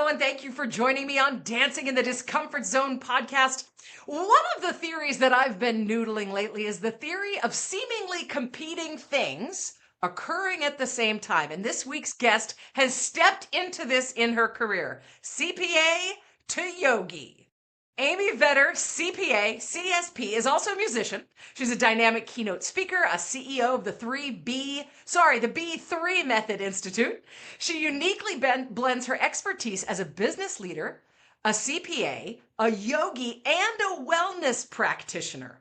and thank you for joining me on Dancing in the Discomfort Zone podcast. One of the theories that I've been noodling lately is the theory of seemingly competing things occurring at the same time. And this week's guest has stepped into this in her career. CPA to yogi. Amy Vedder, CPA, CSP, is also a musician. She's a dynamic keynote speaker, a CEO of the B3 Method Institute. She uniquely blends her expertise as a business leader, a CPA, a yogi, and a wellness practitioner.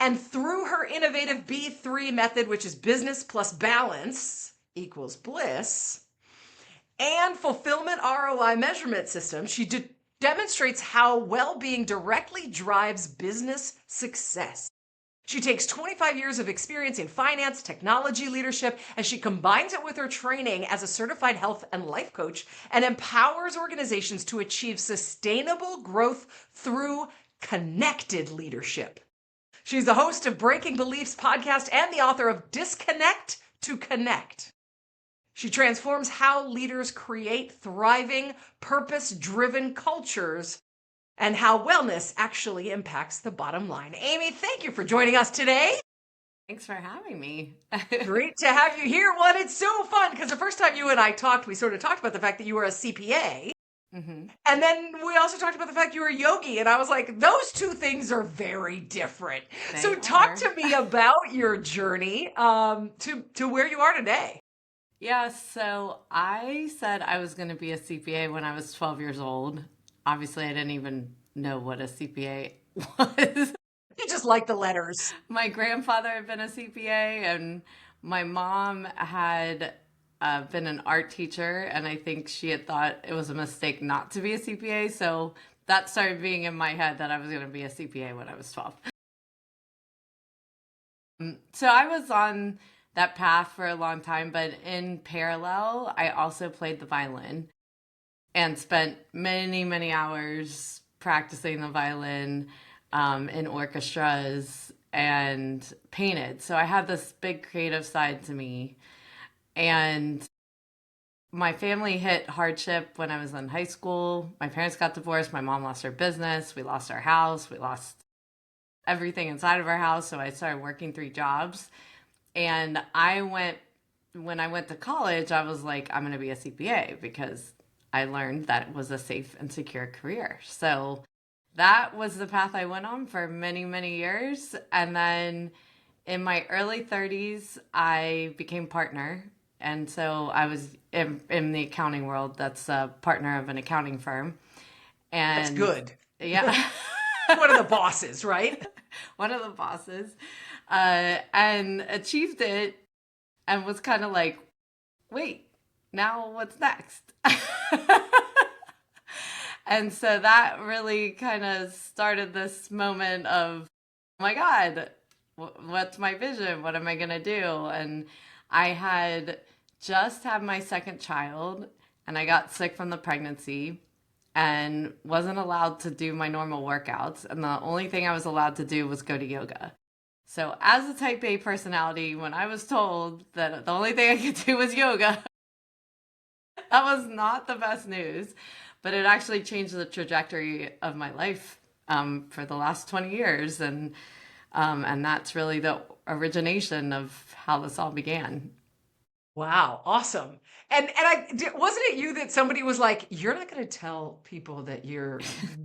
And through her innovative B3 method, which is business plus balance equals bliss, and fulfillment ROI measurement system, she demonstrates how well-being directly drives business success. She takes 25 years of experience in finance, technology leadership, and she combines it with her training as a certified health and life coach and empowers organizations to achieve sustainable growth through connected leadership. She's the host of Breaking Beliefs podcast and the author of Disconnect to Connect. She transforms how leaders create thriving, purpose-driven cultures and how wellness actually impacts the bottom line. Amy, thank you for joining us today. Thanks for having me. Great to have you here. Well, it's so fun because the first time you and I talked, we sort of talked about the fact that you were a CPA. Mm-hmm. And then we also talked about the fact you were a yogi. And I was like, those two things are very different. So talk to me about your journey to where you are today. Yeah, so I said I was going to be a CPA when I was 12 years old. Obviously, I didn't even know what a CPA was. You just like the letters. My grandfather had been a CPA, and my mom had been an art teacher, and I think she had thought it was a mistake not to be a CPA. So that started being in my head that I was going to be a CPA when I was 12. So I was on that path for a long time, but in parallel, I also played the violin and spent many, many hours practicing the violin in orchestras and painted. So I had this big creative side to me. And my family hit hardship when I was in high school. My parents got divorced. My mom lost her business. We lost our house. We lost everything inside of our house. So I started working 3 jobs. And when I went to college, I was like, I'm going to be a CPA because I learned that it was a safe and secure career. So that was the path I went on for many, many years. And then in my early 30s, I became partner. And so I was in the accounting world. That's a partner of an accounting firm. And that's good. Yeah. One of the bosses, right? One of the bosses. And achieved it and was kind of like, wait, now what's next? And so that really kind of started this moment of, oh my God, what's my vision? What am I going to do? And I had just had my second child and I got sick from the pregnancy and wasn't allowed to do my normal workouts. And the only thing I was allowed to do was go to yoga. So as a type A personality, when I was told that the only thing I could do was yoga, that was not the best news, but it actually changed the trajectory of my life for the last 20 years. And that's really the origination of how this all began. Wow, awesome. And wasn't it you that somebody was like, you're not going to tell people that you're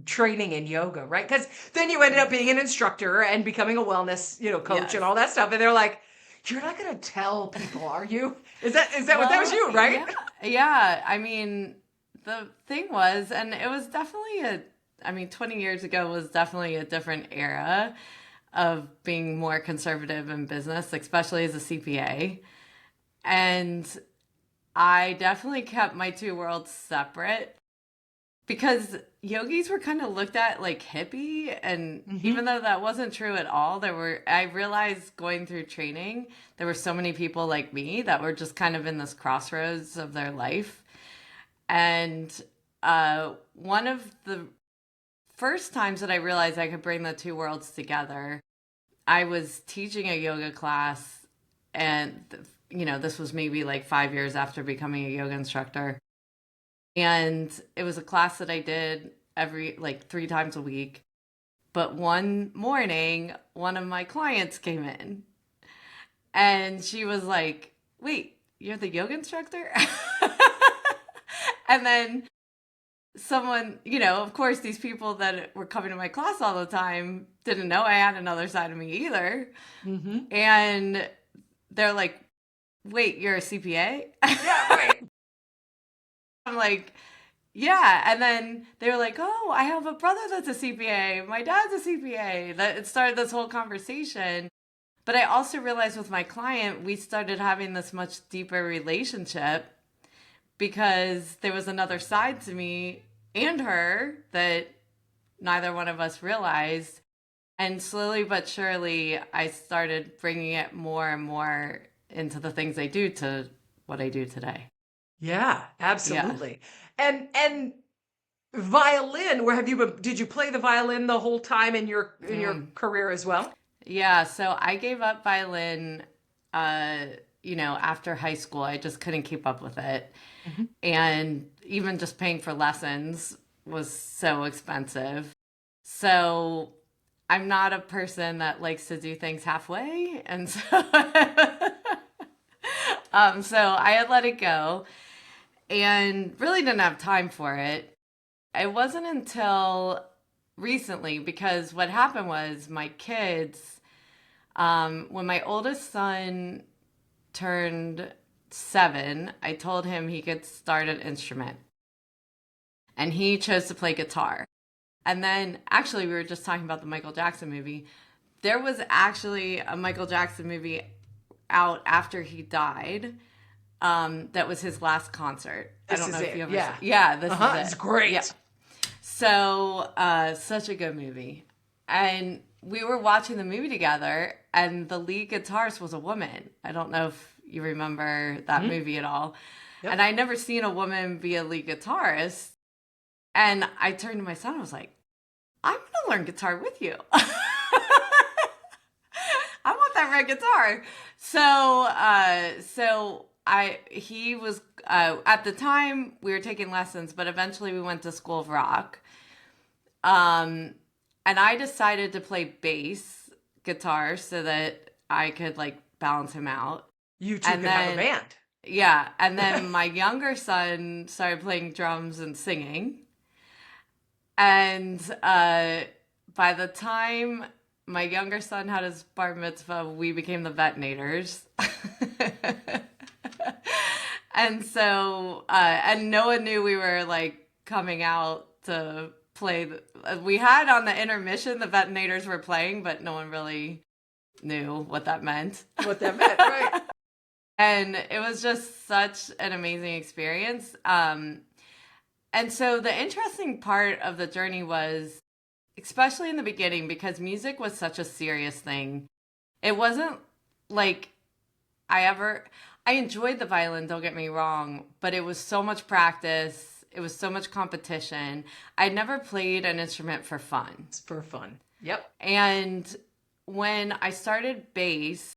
training in yoga, right? Because then you ended up being an instructor and becoming a wellness, coach Yes. and all that stuff. And they're like, you're not going to tell people, are you? Is that what that was you, right? Yeah. I mean, the thing was, and it was definitely 20 years ago was definitely a different era of being more conservative in business, especially as a CPA. And I definitely kept my 2 worlds separate because yogis were kind of looked at like hippie. And even though that wasn't true at all, I realized going through training, there were so many people like me that were just kind of in this crossroads of their life. And one of the first times that I realized I could bring the 2 worlds together, I was teaching a yoga class and this was maybe like 5 years after becoming a yoga instructor. And it was a class that I did every like 3 times a week. But one morning, one of my clients came in and she was like, "Wait, you're the yoga instructor?" And then someone, of course, these people that were coming to my class all the time didn't know I had another side of me either. Mm-hmm. And they're like, "Wait, you're a CPA?" Yeah, right. I'm like, "Yeah." And then they were like, "Oh, I have a brother that's a CPA. My dad's a CPA." That it started this whole conversation. But I also realized with my client, we started having this much deeper relationship because there was another side to me and her that neither one of us realized. And slowly but surely, I started bringing it more and more into the things I do to what I do today. Yeah, Yeah. absolutely. And violin, where have you been, did you play the violin the whole time in your Mm. career as well? Yeah. So I gave up violin, after high school. I just couldn't keep up with it. Mhm. And even just paying for lessons was so expensive. So I'm not a person that likes to do things halfway. And so, so I had let it go and really didn't have time for it. It wasn't until recently because what happened was my kids, when my oldest son turned 7, I told him he could start an instrument and he chose to play guitar. And then actually, we were just talking about the Michael Jackson movie. There was actually a Michael Jackson movie out after he died. That was his last concert. I This don't know is if you it. ever saw. Yeah. Yeah, this is Uh-huh. it. It's Yeah. great. So, such a good movie. And we were watching the movie together, and the lead guitarist was a woman. I don't know if you remember that Mhm. movie at all. And Yep. I never seen a woman be a lead guitarist. And I turned to my son, I was like, "I'm going to learn guitar with you." I want that red guitar. So he was, at the time we were taking lessons, but eventually we went to School of Rock. Um, and I decided to play bass guitar so that I could like balance him out. You two And could have a then, band. yeah, and then my younger son started playing drums and singing. And by the time my younger son had his bar mitzvah, we became the Vetternators. And so, and no one knew we were like coming out to play. We had on the intermission, the Vetternators were playing, but no one really knew what that meant. What that meant, right? And it was just such an amazing experience. And so the interesting part of the journey was, especially in the beginning, because music was such a serious thing. It wasn't like I enjoyed the violin, don't get me wrong, but it was so much practice. It was so much competition. I never played an instrument for fun. It's for fun. Yep. And when I started bass,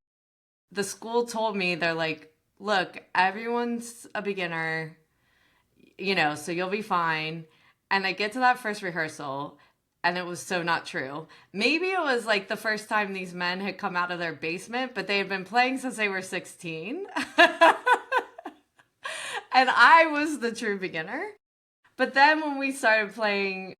the school told me, they're like, "Look, everyone's a beginner, so you'll be fine." And I get to that first rehearsal, and it was so not true. Maybe it was like the first time these men had come out of their basement, but they had been playing since they were 16. And I was the true beginner. But then when we started playing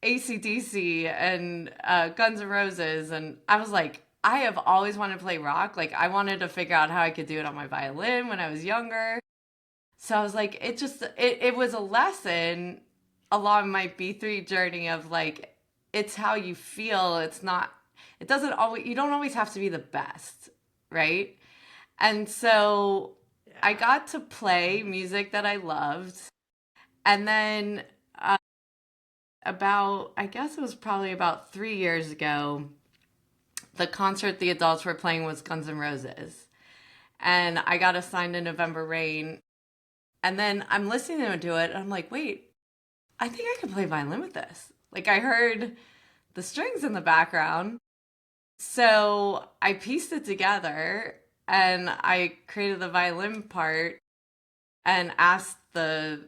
AC/DC and Guns N' Roses, and I was like, I have always wanted to play rock. Like, I wanted to figure out how I could do it on my violin when I was younger. So I was like, it was a lesson along my B3 journey of like, it's how you feel. It doesn't always, you don't always have to be the best, right? And so I Yeah. got to play music that I loved. And then I guess it was probably about 3 years ago, the concert the adults were playing was Guns N' Roses. And I got assigned to November Rain. And then I'm listening to it, and I'm like, wait, I think I could play violin with this. Like, I heard the strings in the background. So I pieced it together and I created the violin part and asked the,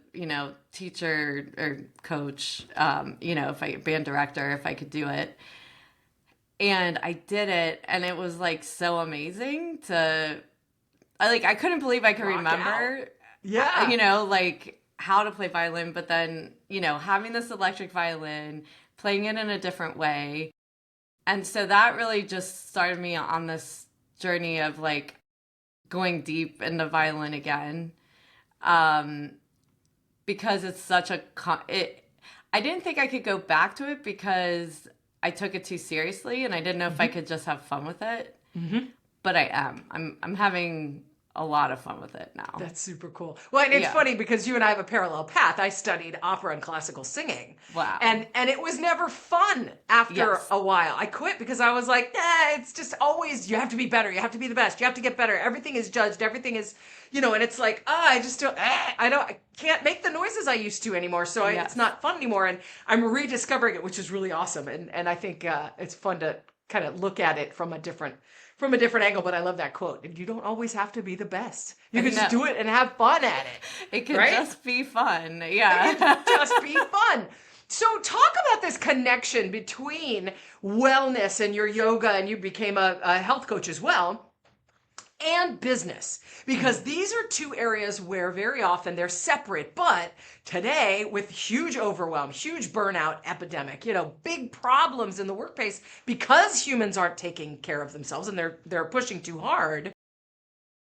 teacher or coach, band director, if I could do it. And I did it, and it was like so amazing I couldn't believe I could remember, like how to play violin, but then, having this electric violin, playing it in a different way. And so that really just started me on this journey of like going deep into violin again. Because it's such I didn't think I could go back to it because I took it too seriously and I didn't know if I could just have fun with it. Mm-hmm. But I am. I'm having a lot of fun with it now. That's super cool. Well, and it's funny because you and I have a parallel path. I studied opera and classical singing. Wow. And it was never fun after a while. I quit because I was like, it's just always, you have to be better. You have to be the best. You have to get better. Everything is judged. Everything is, and it's like, I just don't, I can't make the noises I used to anymore. So it's not fun anymore. And I'm rediscovering it, which is really awesome. And I think it's fun to kind of look at it from a different angle, but I love that quote. You don't always have to be the best. You can just do it and have fun at it. It can just be fun. Yeah. It can just be fun. So talk about this connection between wellness and your yoga, and you became a health coach as well, and business, because these are two areas where very often they're separate, but today with huge overwhelm, huge burnout epidemic, big problems in the workplace because humans aren't taking care of themselves and they're pushing too hard.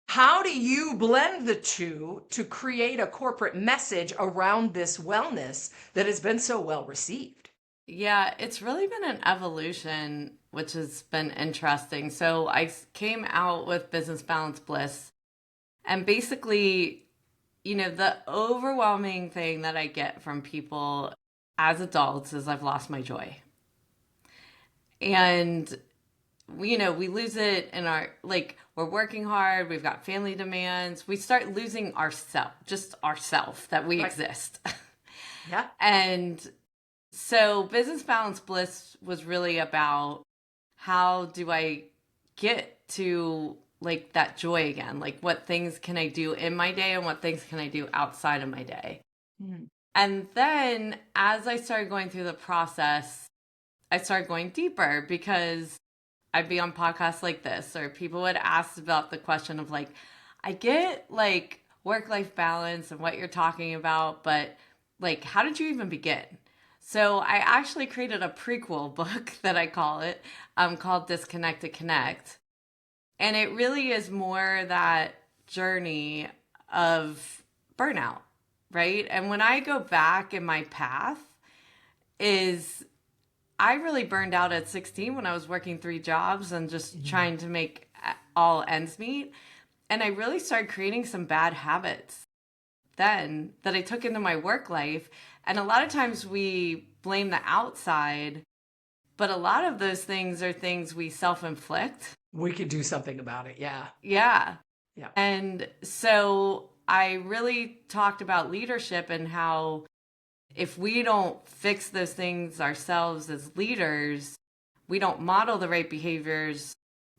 How do you blend the two to create a corporate message around this wellness that has been so well received? Yeah, it's really been an evolution, which has been interesting. So I came out with Business Balance Bliss. And basically, the overwhelming thing that I get from people as adults is I've lost my joy. And, we lose it in we're working hard. We've got family demands. We start losing ourself, that we exist. Yeah. And so Business Balance Bliss was really about how do I get to that joy again? Like what things can I do in my day and what things can I do outside of my day? Mm-hmm. And then as I started going through the process, I started going deeper because I'd be on podcasts like this, or people would ask about the question of I get work-life balance and what you're talking about, but how did you even begin? So I actually created a prequel book that I call it, called Disconnect to Connect. And it really is more that journey of burnout, right? And when I go back in my path I really burned out at 16 when I was working 3 jobs and just trying to make all ends meet. And I really started creating some bad habits then that I took into my work life. And a lot of times we blame the outside, but a lot of those things are things we self-inflict. We could do something about it. Yeah. Yeah. Yeah. And so I really talked about leadership and how if we don't fix those things ourselves as leaders, we don't model the right behaviors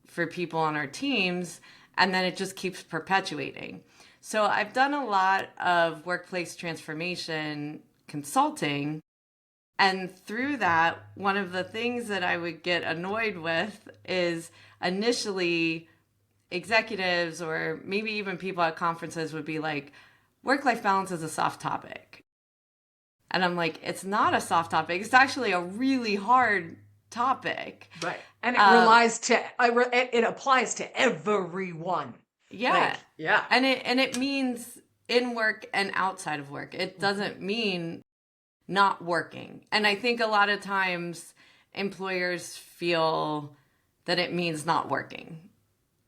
for people on our teams, and then it just keeps perpetuating. So I've done a lot of workplace transformation consulting. And through that, one of the things that I would get annoyed with is initially executives or maybe even people at conferences would be like, work-life balance is a soft topic. And I'm like, it's not a soft topic. It's actually a really hard topic. Right. And it it applies to everyone. Yeah. Yeah. And it means in work and outside of work. It doesn't mean not working. And I think a lot of times employers feel that it means not working.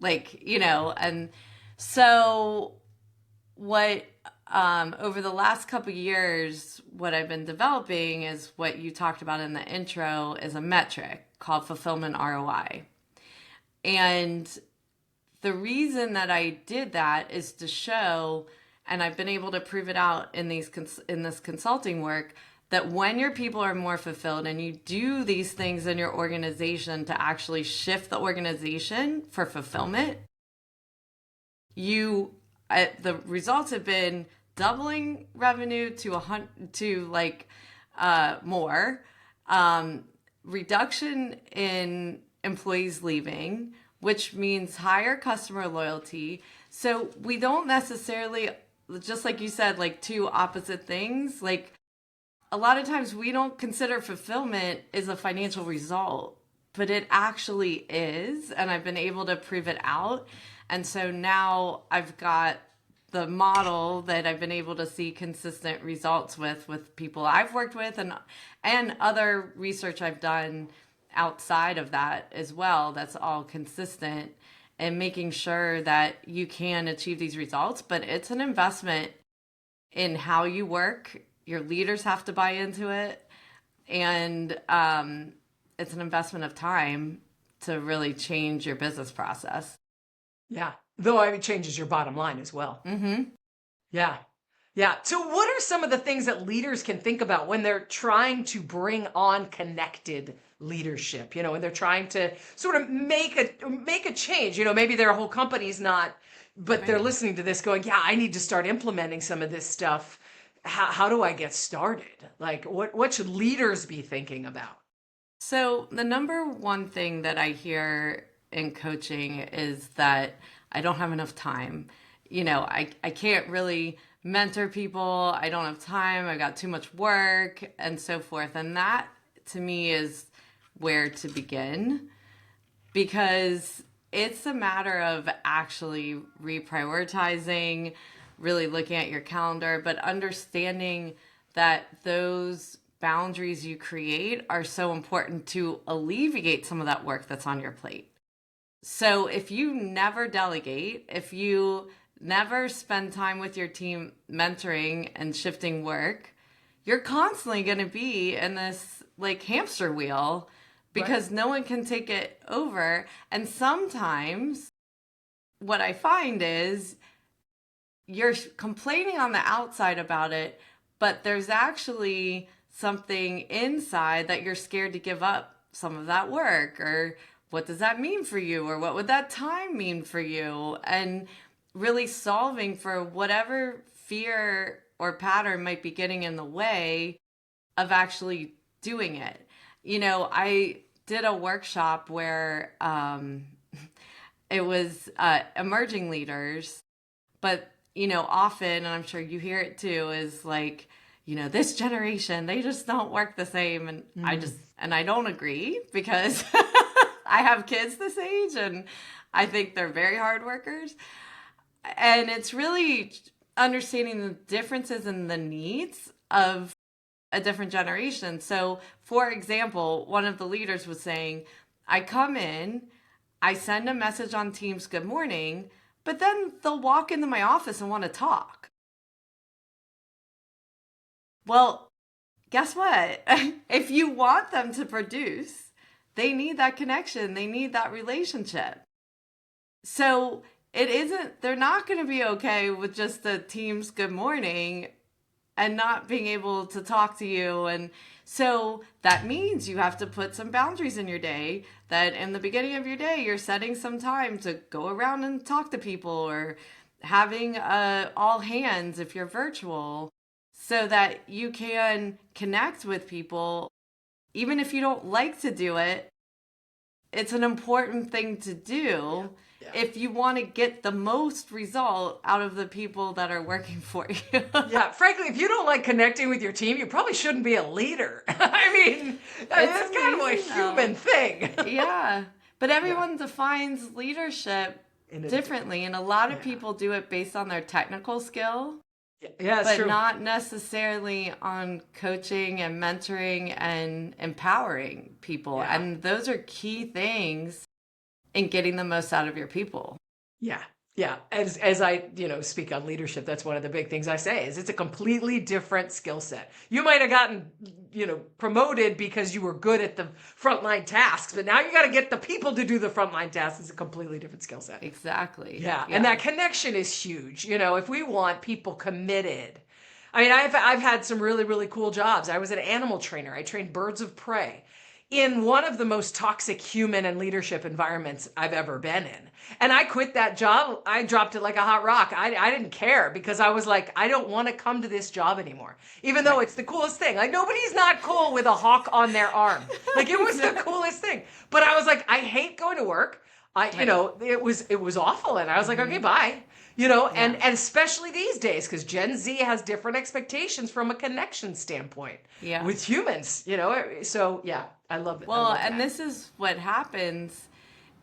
And so what over the last couple of years, what I've been developing is what you talked about in the intro is a metric called fulfillment ROI. And the reason that I did that is to show, and I've been able to prove it out in this consulting work, that when your people are more fulfilled and you do these things in your organization to actually shift the organization for fulfillment, the results have been doubling revenue to like more, reduction in employees leaving, which means higher customer loyalty. So we don't necessarily, just like you said, like two opposite things. Like a lot of times we don't consider fulfillment is a financial result, but it actually is. And I've been able to prove it out. And so now I've got the model that I've been able to see consistent results with people I've worked with and other research I've done outside of that as well. That's all consistent and making sure that you can achieve these results. But it's an investment in how you work. Your leaders have to buy into it. And it's an investment of time to really change your business process. Yeah. Though it changes your bottom line as well. Mm-hmm. Yeah. Yeah. So what are some of the things that leaders can think about when they're trying to bring on connected leadership, when they're trying to sort of make a change, maybe their whole company's not, but they're listening to this going, yeah, I need to start implementing some of this stuff. How do I get started? Like what should leaders be thinking about? So the number one thing that I hear in coaching is that I don't have enough time. I can't really mentor people. I don't have time. I got too much work and so forth. And that to me is where to begin, because it's a matter of actually reprioritizing, really looking at your calendar, but understanding that those boundaries you create are so important to alleviate some of that work that's on your plate. So if you never delegate, if you never spend time with your team mentoring and shifting work, you're constantly going to be in this like hamster wheel because no one can take it over. And sometimes what I find is you're complaining on the outside about it, but there's actually something inside that you're scared to give up some of that work, or what does that mean for you, or what would that time mean for you, and really solving for whatever fear or pattern might be getting in the way of actually doing it. I did a workshop where it was emerging leaders, but often, and I'm sure you hear it too, is like, this generation, they just don't work the same. And I don't agree, because I have kids this age and I think they're very hard workers. And it's really understanding the differences in the needs of a different generation. So, for example, one of the leaders was saying, I come in, I send a message on Teams, good morning, but then they'll walk into my office and want to talk. Well, guess what? If you want them to produce, they need that connection. They need that relationship. So they're not going to be okay with just the Teams good morning and not being able to talk to you. And so that means you have to put some boundaries in your day, that in the beginning of your day, you're setting some time to go around and talk to people, or having all hands if you're virtual, so that you can connect with people. Even if you don't like to do it, it's an important thing to do. If you want to get the most result out of the people that are working for you. Yeah, frankly, if you don't like connecting with your team, you probably shouldn't be a leader. I mean, it's kind of a human thing. Yeah, but everyone defines leadership differently, and a lot of people do it based on their technical skill. Yeah, but true. Not necessarily on coaching and mentoring and empowering people. Yeah. And those are key things in getting the most out of your people. Yeah. Yeah. As I, speak on leadership, that's one of the big things I say is it's a completely different skill set. You might have gotten, promoted because you were good at the frontline tasks, but now you got to get the people to do the frontline tasks. It's a completely different skill set. Exactly. Yeah. And that connection is huge. If we want people committed. I mean, I've had some really, really cool jobs. I was an animal trainer. I trained birds of prey. in one of the most toxic human and leadership environments I've ever been in. And I quit that job. I dropped it like a hot rock. I didn't care because I was like, I don't want to come to this job anymore. Even though it's the coolest thing. Like nobody's not cool with a hawk on their arm. Like it was the coolest thing. But I was like, I hate going to work. It was awful. And I was like, okay, bye. And especially these days, because Gen Z has different expectations from a connection standpoint with humans, So yeah, I love it. Well, and this is what happens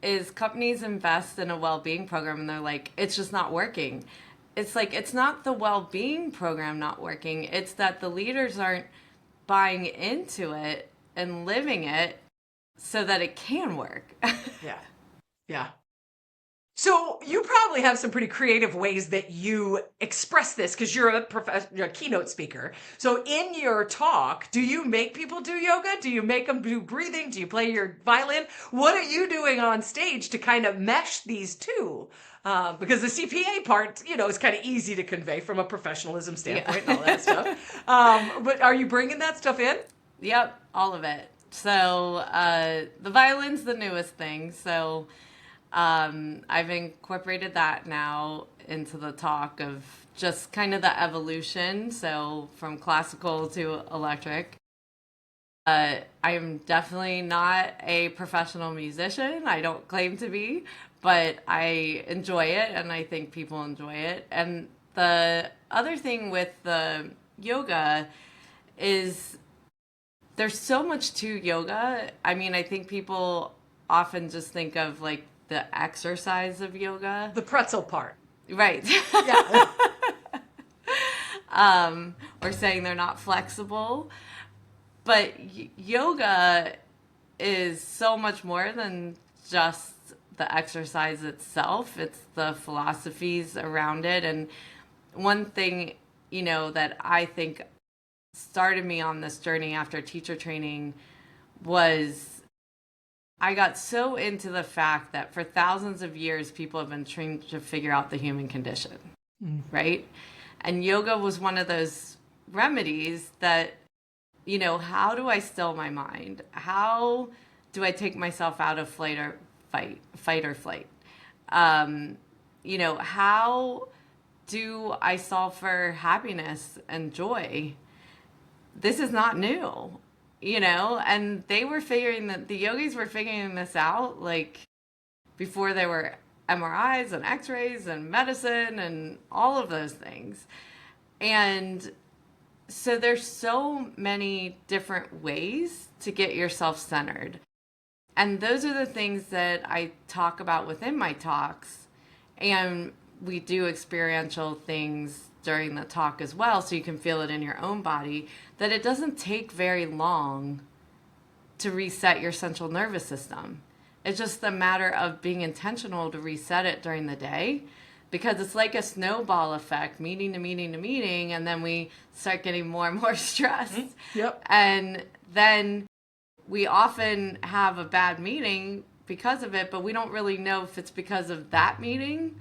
is companies invest in a well-being program and they're like, it's just not working. It's like, it's not the well-being program not working. It's that the leaders aren't buying into it and living it so that it can work. Yeah. So you probably have some pretty creative ways that you express this because you're a keynote speaker. So in your talk, do you make people do yoga? Do you make them do breathing? Do you play your violin? What are you doing on stage to kind of mesh these two? Because the CPA part, is kind of easy to convey from a professionalism standpoint and all that stuff. But are you bringing that stuff in? Yep, all of it. So the violin's the newest thing. So I've incorporated that now into the talk of just kind of the evolution. So from classical to electric. I am definitely not a professional musician. I don't claim to be, but I enjoy it and I think people enjoy it. And the other thing with the yoga is there's so much to yoga. I mean, I think people often just think of like the exercise of yoga. The pretzel part. Right. Yeah. Or saying they're not flexible. But yoga is so much more than just the exercise itself. It's the philosophies around it. And one thing, that I think started me on this journey after teacher training was I got so into the fact that for thousands of years, people have been trained to figure out the human condition, right? And yoga was one of those remedies that, how do I still my mind? How do I take myself out of fight or flight? How do I solve for happiness and joy? This is not new. And the yogis were figuring this out like before there were MRIs and x-rays and medicine and all of those things. And so there's so many different ways to get yourself centered. And those are the things that I talk about within my talks. And we do experiential things during the talk as well, so you can feel it in your own body, that it doesn't take very long to reset your central nervous system. It's just a matter of being intentional to reset it during the day, because it's like a snowball effect, meeting to meeting to meeting, and then we start getting more and more stressed. Yep. And then we often have a bad meeting because of it, but we don't really know if it's because of that meeting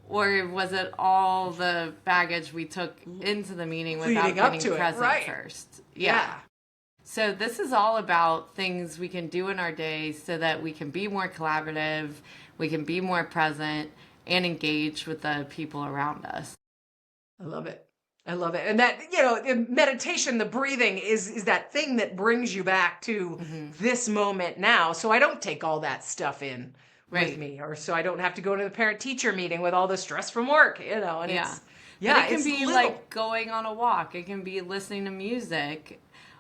or was it all the baggage we took into the meeting without getting present first? Yeah. So this is all about things we can do in our days so that we can be more collaborative, we can be more present, and engage with the people around us. I love it. And that, the meditation, the breathing is that thing that brings you back to this moment now. So I don't take all that stuff in with me, or so I don't have to go to the parent-teacher meeting with all the stress from work, and it can be like going on a walk. It can be listening to music,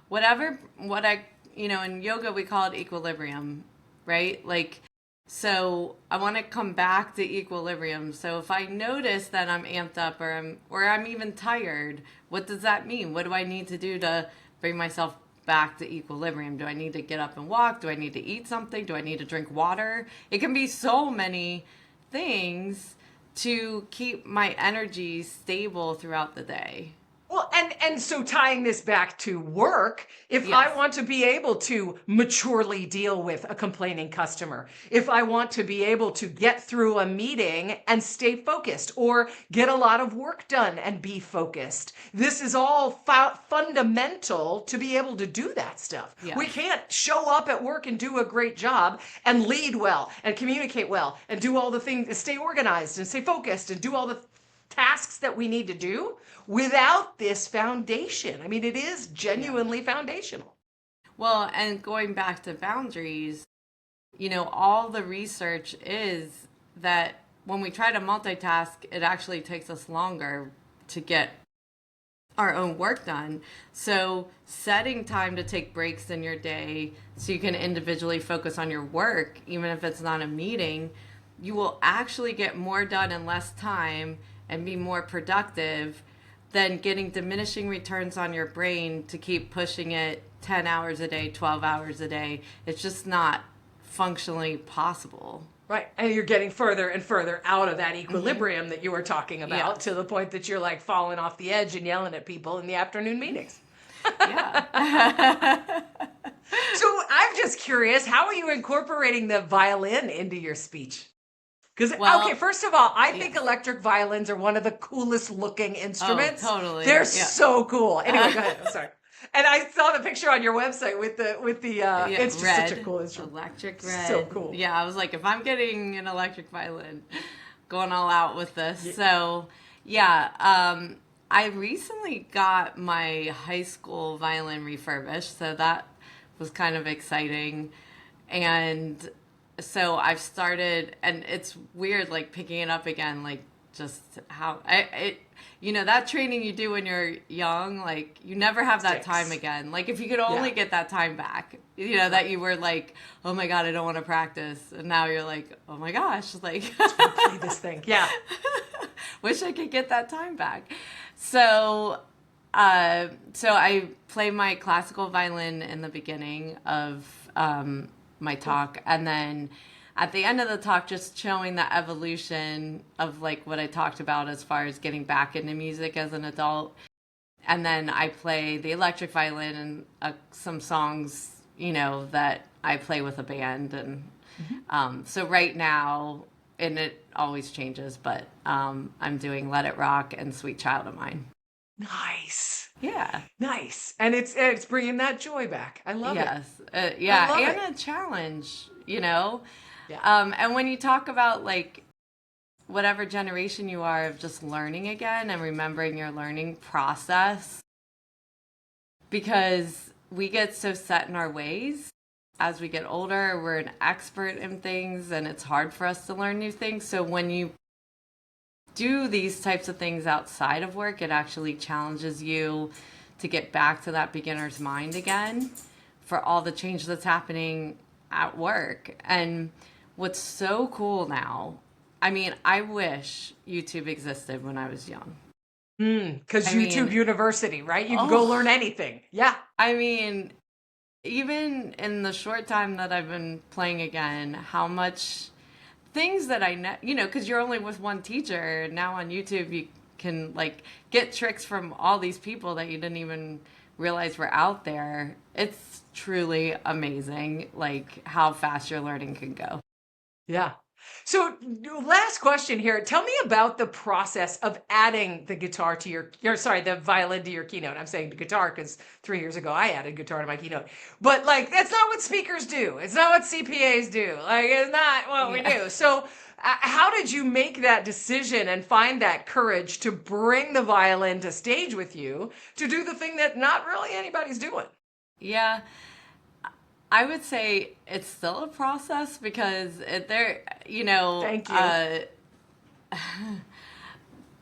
in yoga we call it equilibrium, right? Like, so I want to come back to equilibrium. So if I notice that I'm amped up or I'm even tired, what does that mean? What do I need to do to bring myself back to equilibrium? Do I need to get up and walk? Do I need to eat something? Do I need to drink water? It can be so many things to keep my energy stable throughout the day. Well, and so tying this back to work, if Yes. I want to be able to maturely deal with a complaining customer, if I want to be able to get through a meeting and stay focused or get a lot of work done and be focused, this is all fundamental to be able to do that stuff. Yes. We can't show up at work and do a great job and lead well and communicate well and do all the things, stay organized and stay focused and do all the tasks that we need to do without this foundation. I mean, it is genuinely foundational. Well, and going back to boundaries, all the research is that when we try to multitask, it actually takes us longer to get our own work done. So setting time to take breaks in your day so you can individually focus on your work, even if it's not a meeting, you will actually get more done in less time and be more productive than getting diminishing returns on your brain to keep pushing it 10 hours a day, 12 hours a day. It's just not functionally possible. Right. And you're getting further and further out of that equilibrium that you were talking about, to the point that you're like falling off the edge and yelling at people in the afternoon meetings. Yeah. So I'm just curious, how are you incorporating the violin into your speech? Because, okay, first of all, I think electric violins are one of the coolest looking instruments. Oh, totally. They're so cool. Anyway, go ahead. I'm sorry. And I saw the picture on your website with the it's just red, such a cool instrument. Electric red. So cool. Yeah, I was like, if I'm getting an electric violin, going all out with this. Yeah. So, I recently got my high school violin refurbished, so that was kind of exciting. And so I've started, and it's weird, like picking it up again, like just how that training you do when you're young, like you never have that time again. Like if you could only get that time back, that you were like, oh my God, I don't want to practice. And now you're like, oh my gosh, like let's play this thing. Yeah. Wish I could get that time back. So I play my classical violin in the beginning of my talk, and then at the end of the talk, just showing the evolution of like what I talked about as far as getting back into music as an adult. And then I play the electric violin and some songs, that I play with a band. And so right now, and it always changes, but I'm doing Let It Rock and Sweet Child of Mine. Nice. Yeah. Nice. And it's bringing that joy back. I love it. Yes. And a challenge, Yeah. And when you talk about like whatever generation you are of just learning again and remembering your learning process, because we get so set in our ways as we get older, we're an expert in things and it's hard for us to learn new things. So when you do these types of things outside of work, it actually challenges you to get back to that beginner's mind again for all the change that's happening at work. And what's so cool now, I mean, I wish YouTube existed when I was young. Because YouTube University, right? You can go learn anything. Yeah. I mean, even in the short time that I've been playing again, how much things that I know, because you're only with one teacher. Now on YouTube, you can like get tricks from all these people that you didn't even realize were out there. It's truly amazing, like how fast your learning can go. Yeah. So last question here. Tell me about the process of adding the guitar to the violin to your keynote. I'm saying the guitar because 3 years ago I added guitar to my keynote. But like, that's not what speakers do. It's not what CPAs do. Like, it's not what we do. So how did you make that decision and find that courage to bring the violin to stage with you to do the thing that not really anybody's doing? Yeah. I would say it's still a process because Thank you.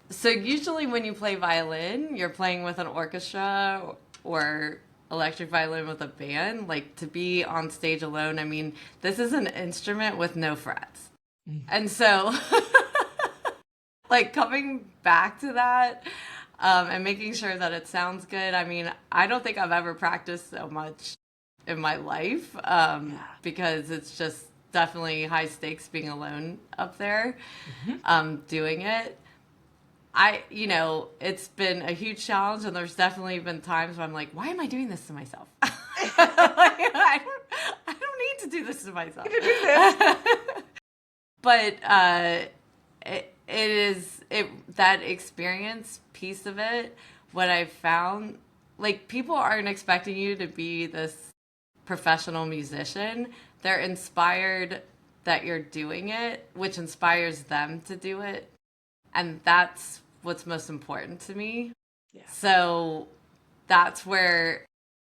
So usually when you play violin, you're playing with an orchestra or electric violin with a band. Like to be on stage alone, I mean, this is an instrument with no frets. And so like coming back to that and making sure that it sounds good. I mean, I don't think I've ever practiced so much in my life because it's just definitely high stakes being alone up there doing it. it's been a huge challenge, and there's definitely been times where I'm like, why am I doing this to myself? I don't need to do this to myself. To do this. But it is that experience piece of it. What I've found, like, people aren't expecting you to be this professional musician. They're inspired that you're doing it, which inspires them to do it. And that's what's most important to me. Yeah. So that's where,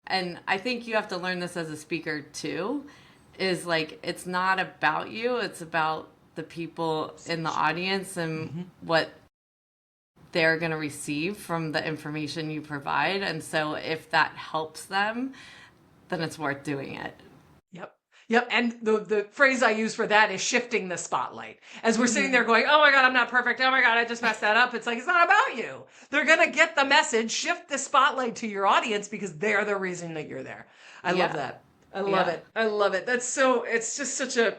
and I think you have to learn this as a speaker too, is like, it's not about you, it's about the people in the audience and what they're going to receive from the information you provide. And so if that helps them, then it's worth doing it. Yep. Yep. And the phrase I use for that is shifting the spotlight. As we're sitting there going, oh my God, I'm not perfect. Oh my God, I just messed that up. It's like, it's not about you. They're going to get the message, shift the spotlight to your audience because they're the reason that you're there. I love that. I love it. I love it. It's just such a,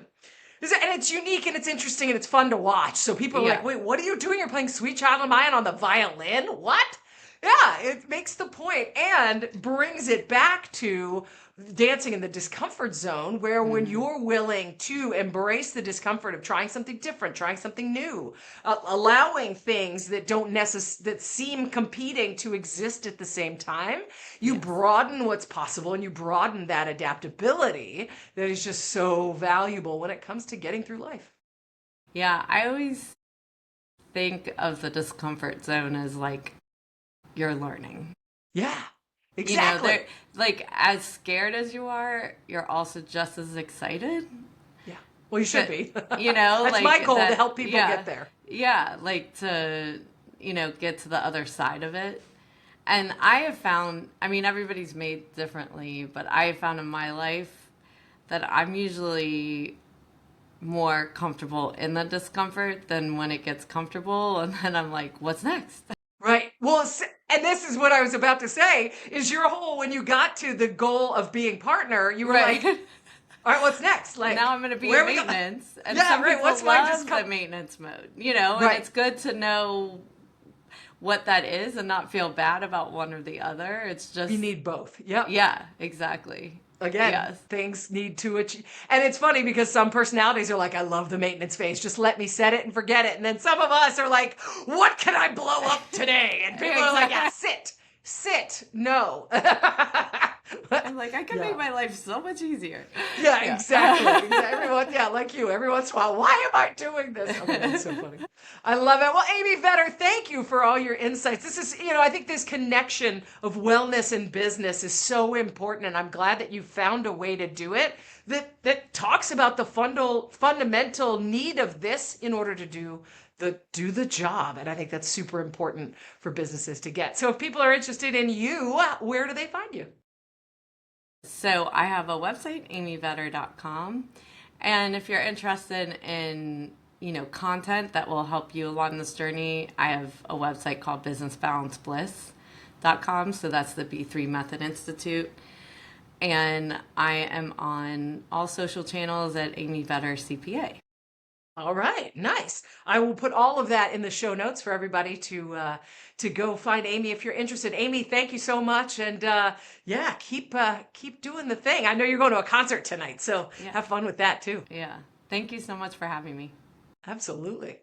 and it's unique and it's interesting and it's fun to watch. So people are like, wait, what are you doing? You're playing Sweet Child of Mine on the violin? What? Yeah, it makes the point and brings it back to dancing in the discomfort zone, where when you're willing to embrace the discomfort of trying something different, trying something new, allowing things that that seem competing to exist at the same time, you broaden what's possible and you broaden that adaptability that is just so valuable when it comes to getting through life. Yeah, I always think of the discomfort zone as like you're learning. Yeah. Exactly. Like, as scared as you are, you're also just as excited. Yeah. Well, you should be. That's like my goal to help people get there. Yeah. Like to, get to the other side of it. And I have found, everybody's made differently, but I have found in my life that I'm usually more comfortable in the discomfort than when it gets comfortable. And then I'm like, what's next? Right. Well, and this is what I was about to say, is your whole, when you got to the goal of being partner, you were like, all right, what's next? Like, now I'm going to be in maintenance. And some people what's love the maintenance mode, and it's good to know what that is and not feel bad about one or the other. It's just, you need both. Yep. Yeah, exactly. Again, things need to achieve. And it's funny because some personalities are like, I love the maintenance phase. Just let me set it and forget it. And then some of us are like, what can I blow up today? And people are like, yeah, sit, no. I'm like, I can make my life so much easier. Yeah, exactly. Everyone, like you, every once in a while, why am I doing this? Oh, that's so funny. I love it. Well, Amy Vedder, thank you for all your insights. This is, I think this connection of wellness and business is so important, and I'm glad that you found a way to do it that talks about the fundamental need of this in order to do the job. And I think that's super important for businesses to get. So if people are interested in you, where do they find you? So I have a website, amyvedder.com. And if you're interested in, content that will help you along this journey, I have a website called businessbalancebliss.com. So that's the B3 Method Institute. And I am on all social channels at Amy Vedder CPA. All right, nice. I will put all of that in the show notes for everybody to go find Amy if you're interested. Amy, thank you so much, and keep doing the thing. I know you're going to a concert tonight, so have fun with that too. Yeah, thank you so much for having me. Absolutely.